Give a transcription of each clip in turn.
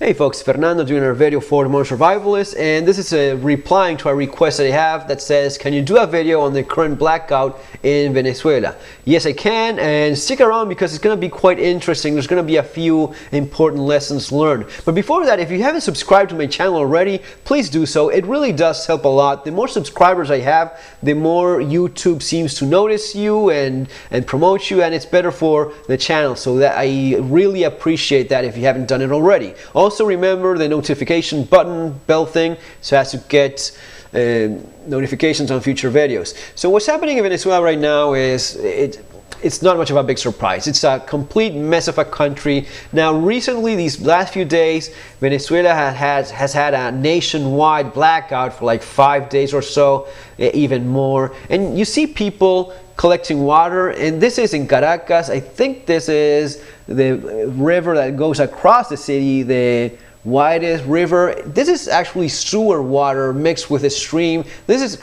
Hey folks, Fernando doing a video for the Modern Survivalist, and this is replying to a request that I have that says, can you do a video on the current blackout in Venezuela? Yes, I can, and stick around because it's going to be quite interesting. There's going to be a few important lessons learned. But before that, if you haven't subscribed to my channel already, please do so. It really does help a lot. The more subscribers I have, the more YouTube seems to notice you and promote you, and it's better for the channel. So that I really appreciate that if you haven't done it already. Also remember the notification button, bell thing, so as to get notifications on future videos. So what's happening in Venezuela right now is it's not much of a big surprise. It's a complete mess of a country. Now recently, these last few days, Venezuela has had a nationwide blackout for like 5 days or so, even more. And you see people collecting water, and this is in Caracas. I think this is the river that goes across the city, the widest river. This is actually sewer water mixed with a stream. This is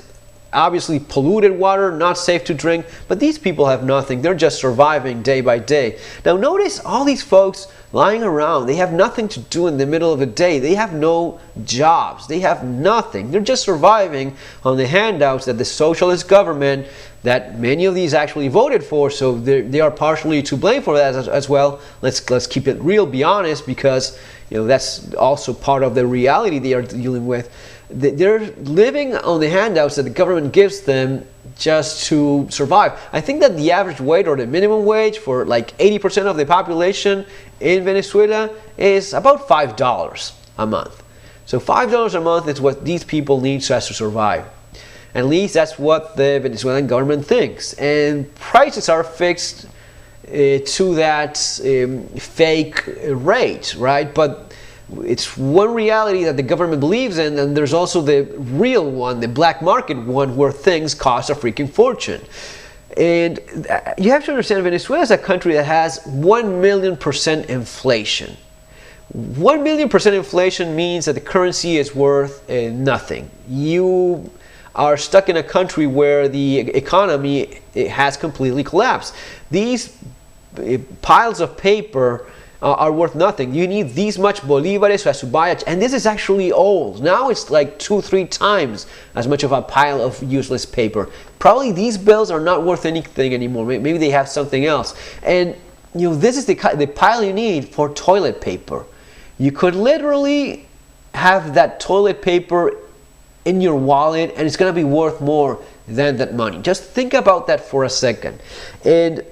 obviously polluted water, not safe to drink, but these people have nothing. They're just surviving day by day. Now notice all these folks lying around. They have nothing to do in the middle of the day. They have no jobs. They have nothing. They're just surviving on the handouts that the socialist government, that many of these actually voted for, so they are partially to blame for that as well. Let's keep it real, be honest, because that's also part of the reality they are dealing with. They're living on the handouts that the government gives them just to survive. I think that the average wage or the minimum wage for like 80% of the population in Venezuela is about $5 a month. So $5 a month is what these people need to survive. At least that's what the Venezuelan government thinks. And prices are fixed to that fake rate, right? But it's one reality that the government believes in, and there's also the real one, the black market one, where things cost a freaking fortune. And you have to understand, Venezuela is a country that has 1,000,000% inflation. 1,000,000% inflation means that the currency is worth nothing. You are stuck in a country where the economy has completely collapsed. These piles of paper are worth nothing. You need these much bolívares as to buy it, and this is actually old. Now it's like 2-3 times as much of a pile of useless paper. Probably these bills are not worth anything anymore. Maybe they have something else. And this is the pile you need for toilet paper. You could literally have that toilet paper in your wallet, and it's going to be worth more than that money. Just think about that for a second. And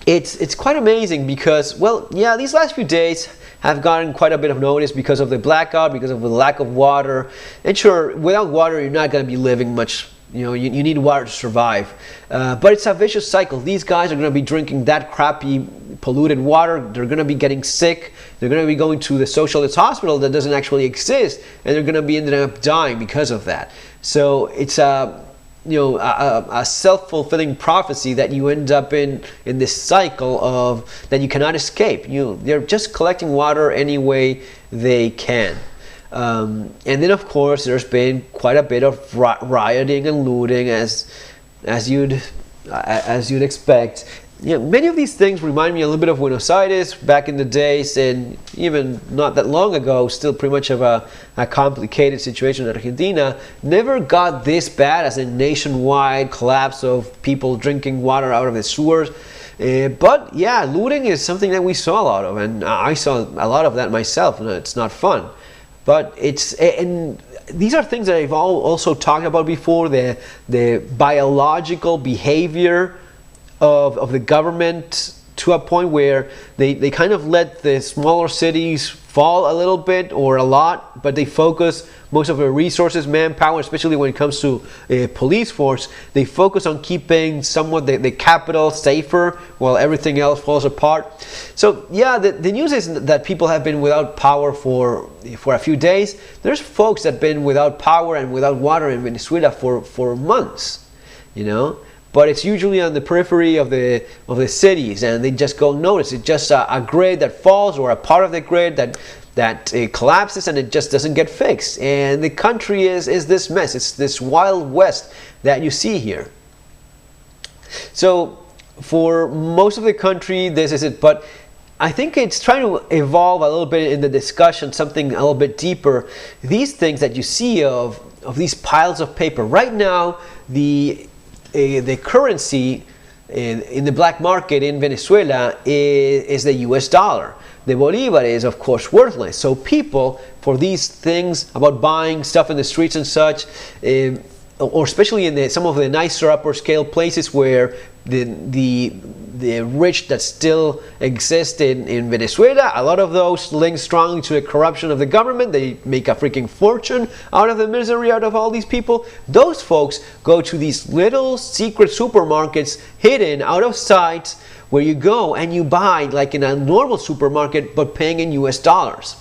it's quite amazing because, well, yeah, these last few days have gotten quite a bit of notice because of the blackout, because of the lack of water. And sure, without water, you're not going to be living much. You need water to survive. But it's a vicious cycle. These guys are going to be drinking that crappy, polluted water. They're going to be getting sick. They're going to be going to the socialist hospital that doesn't actually exist, and they're going to be ending up dying because of that. So it's a self-fulfilling prophecy that you end up in this cycle of that you cannot escape. They're just collecting water any way they can. And then of course there's been quite a bit of rioting and looting as you'd expect. Many of these things remind me a little bit of Buenos Aires back in the days, and even not that long ago, still pretty much of a complicated situation in Argentina. Never got this bad as a nationwide collapse of people drinking water out of the sewers. But yeah, looting is something that we saw a lot of, and I saw a lot of that myself, and it's not fun. But and these are things that I've also talked about before, the biological behavior of the government, to a point where they kind of let the smaller cities fall a little bit or a lot, but they focus most of their resources, manpower, especially when it comes to police force, they focus on keeping somewhat the capital safer while everything else falls apart. So yeah, the news is that people have been without power for a few days. There's folks that have been without power and without water in Venezuela for months, but it's usually on the periphery of the cities, and they just go unnoticed. It's just a grid that falls, or a part of the grid that collapses, and it just doesn't get fixed. And the country is this mess. It's this wild west that you see here. So for most of the country, this is it. But I think it's trying to evolve a little bit in the discussion, something a little bit deeper. These things that you see of these piles of paper right now, the currency in the black market in Venezuela is the US dollar. The bolivar is, of course, worthless. So people, for these things about buying stuff in the streets and such, or especially in some of the nicer upper scale places where the rich that still exist in Venezuela, a lot of those link strongly to the corruption of the government. They make a freaking fortune out of the misery out of all these people. Those folks go to these little secret supermarkets hidden out of sight, where you go and you buy like in a normal supermarket but paying in US dollars.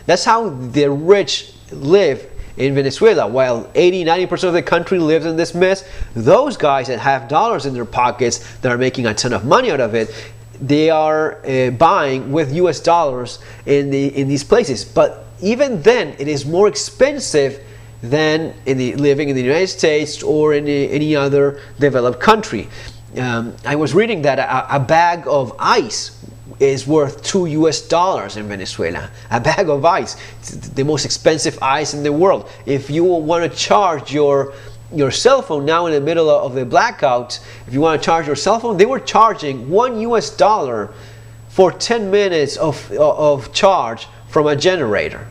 That's how the rich live in Venezuela. While 80-90% of the country lives in this mess, those guys that have dollars in their pockets that are making a ton of money out of it, they are buying with US dollars in these places. But even then, it is more expensive than living in the United States or in any other developed country. I was reading that a bag of ice is worth $2 in Venezuela. A bag of ice. It's the most expensive ice in the world. If you want to charge your cell phone now in the middle of the blackout, if you want to charge your cell phone, they were charging $1 for 10 minutes of charge from a generator.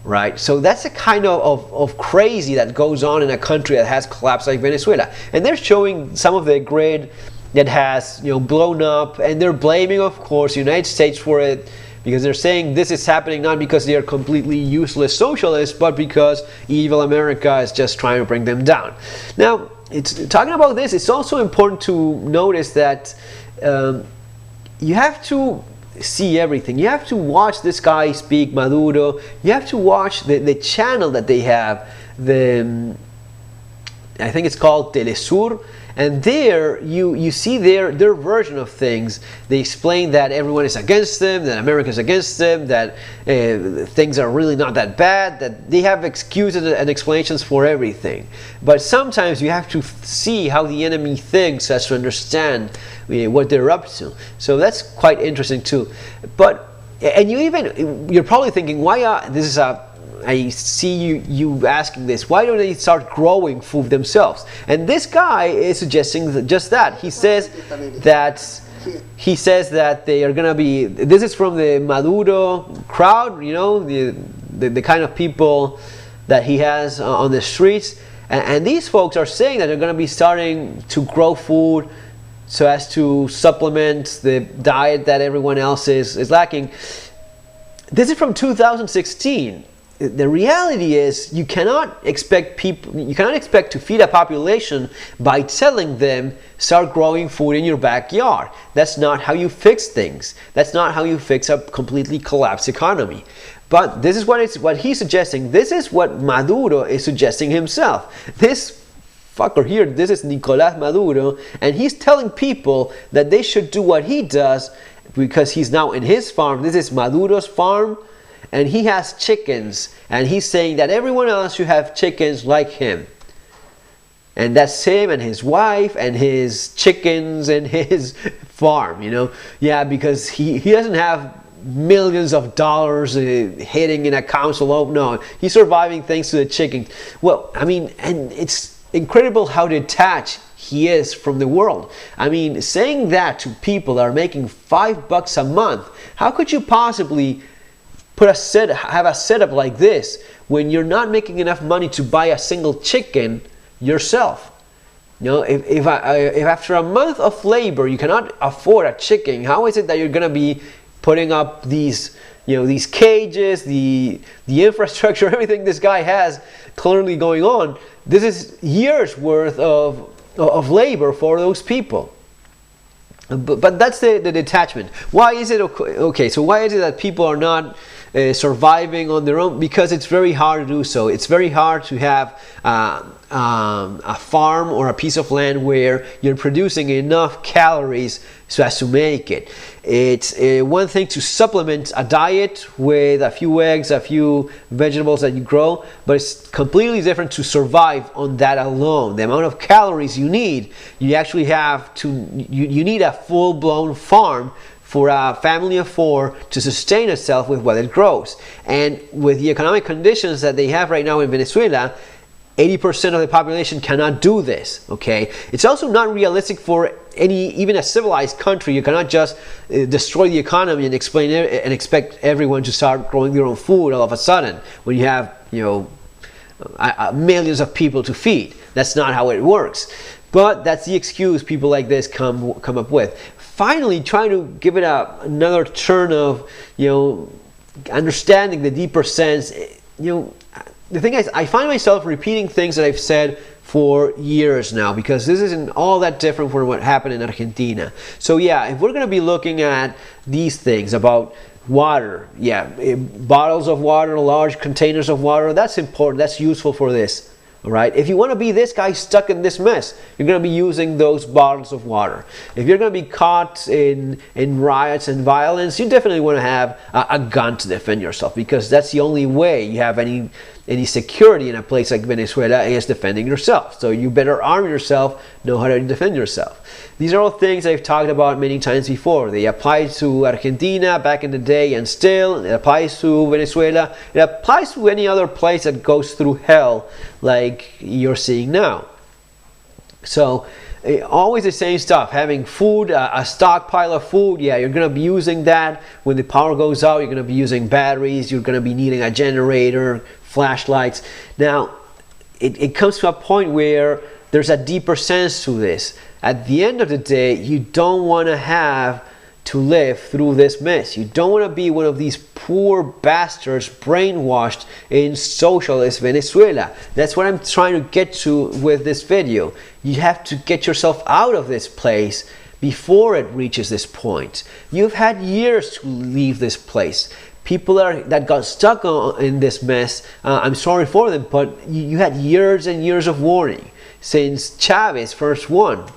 Right? So that's the kind of crazy that goes on in a country that has collapsed like Venezuela. And they're showing some of the grid that has blown up, and they're blaming, of course, the United States for it, because they're saying this is happening not because they are completely useless socialists, but because evil America is just trying to bring them down. Now, talking about this, it's also important to notice that you have to see everything. You have to watch this guy speak, Maduro. You have to watch the channel that they have. I think it's called Telesur. And there you see their version of things. They explain that everyone is against them, that America is against them, that things are really not that bad, that they have excuses and explanations for everything. But sometimes you have to see how the enemy thinks as to understand what they're up to. So that's quite interesting too. And you're probably thinking, why this is I see you asking this. Why don't they start growing food themselves? And this guy is suggesting just that. He says that they are gonna be. This is from the Maduro crowd, the kind of people that he has on the streets. And these folks are saying that they're gonna be starting to grow food so as to supplement the diet that everyone else is lacking. This is from 2016. The reality is you cannot expect to feed a population by telling them start growing food in your backyard. That's not how you fix things. That's not how you fix a completely collapsed economy. But this is what he's suggesting. This is what Maduro is suggesting himself. This fucker here, this is Nicolás Maduro, and he's telling people that they should do what he does because he's now in his farm. This is Maduro's farm. And he has chickens, and he's saying that everyone else should have chickens like him. And that's him and his wife and his chickens and his farm, Yeah, because he doesn't have millions of dollars hitting in a council. Oh, no, he's surviving thanks to the chickens. Well, and it's incredible how detached he is from the world. Saying that to people that are making $5 a month, how could you possibly have a setup like this when you're not making enough money to buy a single chicken yourself? If after a month of labor you cannot afford a chicken, how is it that you're gonna be putting up these cages, the infrastructure, everything this guy has clearly going on? This is years worth of labor for those people. But that's the detachment. Why is it okay? So why is it that people are not surviving on their own? Because it's very hard to do so. It's very hard to have a farm or a piece of land where you're producing enough calories so as to make it. It's one thing to supplement a diet with a few eggs, a few vegetables that you grow, but it's completely different to survive on that alone. The amount of calories you need, you actually have to, you need a full-blown farm for a family of 4 to sustain itself with what it grows. And with the economic conditions that they have right now in Venezuela, 80% of the population cannot do this, okay? It's also not realistic for even a civilized country. You cannot just destroy the economy and expect everyone to start growing their own food all of a sudden when you have, millions of people to feed. That's not how it works. But that's the excuse people like this come up with. Finally, trying to give it another turn of, understanding the deeper sense. The thing is, I find myself repeating things that I've said for years now, because this isn't all that different from what happened in Argentina. So yeah, if we're going to be looking at these things about water, bottles of water, large containers of water, that's important, that's useful for this. All right, if you want to be this guy stuck in this mess, you're going to be using those bottles of water. If you're going to be caught in riots and violence, you definitely want to have a gun to defend yourself, because that's the only way you have any security in a place like Venezuela, is defending yourself. So you better arm yourself, know how to defend yourself. These are all things I've talked about many times before. They apply to Argentina back in the day, and still it applies to Venezuela. It applies to any other place that goes through hell like you're seeing now. So always the same stuff, having food, a stockpile of food. Yeah, you're going to be using that when the power goes out. You're going to be using batteries, you're going to be needing a generator, flashlights. Now it comes to a point where there's a deeper sense to this. At the end of the day, you don't want to have to live through this mess. You don't want to be one of these poor bastards brainwashed in socialist Venezuela. That's what I'm trying to get to with this video. You have to get yourself out of this place before it reaches this point. You've had years to leave this place. People that got stuck in this mess, I'm sorry for them, but you had years and years of warning since Chavez first won.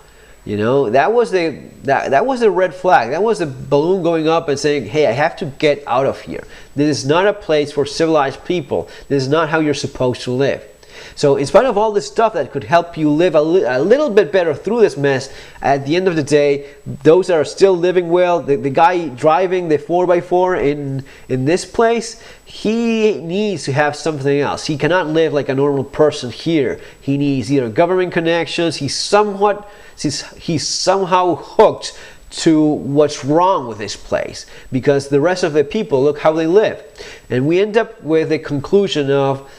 That was the red flag. That was the balloon going up and saying, hey, I have to get out of here. This is not a place for civilized people. This is not how you're supposed to live. So in spite of all this stuff that could help you live a little bit better through this mess, at the end of the day, those that are still living well, the guy driving the 4x4 in this place, he needs to have something else. He cannot live like a normal person here. He needs either government connections. He's somehow hooked to what's wrong with this place, because the rest of the people, look how they live. And we end up with the conclusion of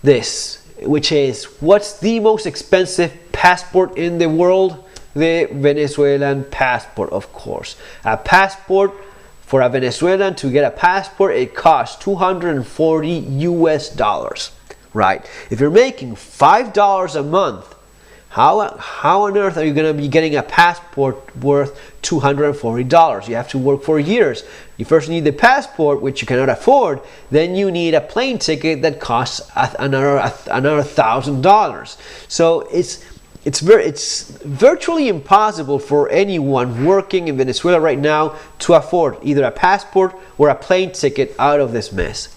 this, which is, what's the most expensive passport in the world? The Venezuelan passport, of course. A passport, for a Venezuelan to get a passport, it costs $240 US, right? If you're making $5 a month, how on earth are you going to be getting a passport worth $240? You have to work for years. You first need the passport, which you cannot afford. Then you need a plane ticket that costs another $1,000. So it's virtually impossible for anyone working in Venezuela right now to afford either a passport or a plane ticket out of this mess.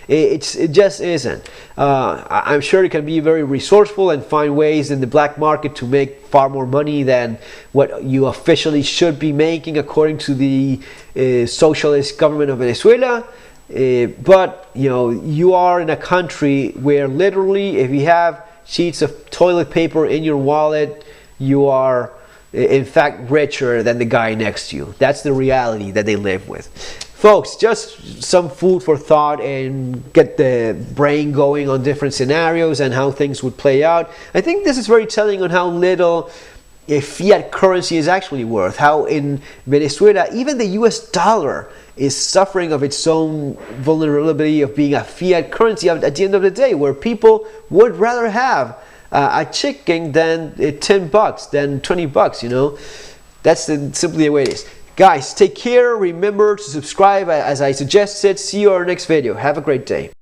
It just isn't. I'm sure you can be very resourceful and find ways in the black market to make far more money than what you officially should be making according to the socialist government of Venezuela. But you are in a country where literally, if you have sheets of toilet paper in your wallet, you are in fact richer than the guy next to you. That's the reality that they live with. Folks, just some food for thought and get the brain going on different scenarios and how things would play out. I think this is very telling on how little a fiat currency is actually worth. How in Venezuela, even the US dollar is suffering of its own vulnerability of being a fiat currency at the end of the day, where people would rather have a chicken than $10, than $20, That's simply the way it is. Guys, take care. Remember to subscribe as I suggested. See you on our next video. Have a great day.